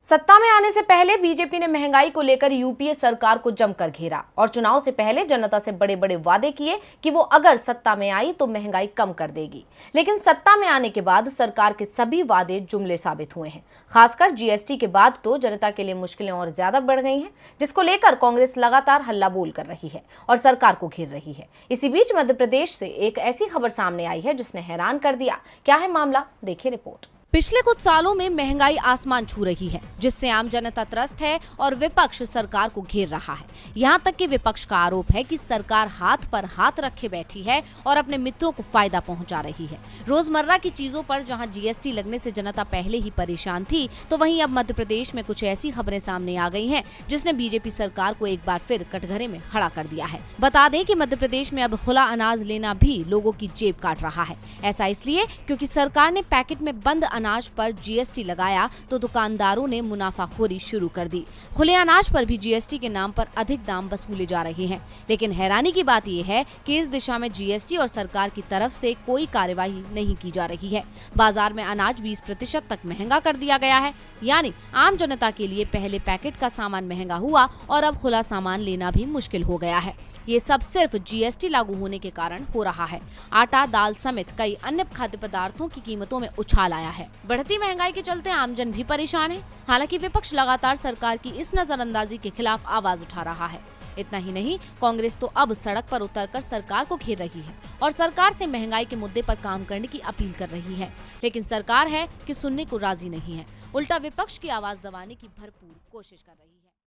सत्ता में आने से पहले बीजेपी ने महंगाई को लेकर यूपीए सरकार को जमकर घेरा और चुनाव से पहले जनता से बड़े बड़े वादे किए कि वो अगर सत्ता में आई तो महंगाई कम कर देगी। लेकिन सत्ता में आने के बाद सरकार के सभी वादे जुमले साबित हुए हैं। खासकर जीएसटी के बाद तो जनता के लिए मुश्किलें और ज्यादा बढ़ गई हैं, जिसको लेकर कांग्रेस लगातार हल्ला बोल कर रही है और सरकार को घेर रही है। इसी बीच मध्य प्रदेश से एक ऐसी खबर सामने आई है जिसने हैरान कर दिया। क्या है मामला, देखिए रिपोर्ट। पिछले कुछ सालों में महंगाई आसमान छू रही है, जिससे आम जनता त्रस्त है और विपक्ष सरकार को घेर रहा है। यहाँ तक कि विपक्ष का आरोप है कि सरकार हाथ पर हाथ रखे बैठी है और अपने मित्रों को फायदा पहुंचा रही है। रोजमर्रा की चीजों पर जहां जीएसटी लगने से जनता पहले ही परेशान थी, तो वहीं अब मध्य प्रदेश में कुछ ऐसी खबरें सामने आ गई हैं जिसने बीजेपी सरकार को एक बार फिर कटघरे में खड़ा कर दिया है। बता दें कि मध्य प्रदेश में अब खुला अनाज लेना भी लोगों की जेब काट रहा है। ऐसा इसलिए क्योंकि सरकार ने पैकेट में बंद अनाज पर जीएसटी लगाया तो दुकानदारों ने मुनाफाखोरी शुरू कर दी। खुले अनाज पर भी जीएसटी के नाम पर अधिक दाम वसूले जा रहे हैं। लेकिन हैरानी की बात यह है कि इस दिशा में जीएसटी और सरकार की तरफ से कोई कार्यवाही नहीं की जा रही है। बाजार में अनाज 20% तक महंगा कर दिया गया है, यानी आम जनता के लिए पहले पैकेट का सामान महंगा हुआ और अब खुला सामान लेना भी मुश्किल हो गया है। ये सब सिर्फ जीएसटी लागू होने के कारण हो रहा है। आटा, दाल समेत कई अन्य खाद्य पदार्थों की कीमतों में उछाल आया है। बढ़ती महंगाई के चलते आमजन भी परेशान है। हालांकि विपक्ष लगातार सरकार की इस नजरअंदाजी के खिलाफ आवाज उठा रहा है। इतना ही नहीं, कांग्रेस तो अब सड़क पर उतरकर सरकार को घेर रही है और सरकार से महंगाई के मुद्दे पर काम करने की अपील कर रही है। लेकिन सरकार है कि सुनने को राजी नहीं है, उल्टा विपक्ष की आवाज दबाने की भरपूर कोशिश कर रही है।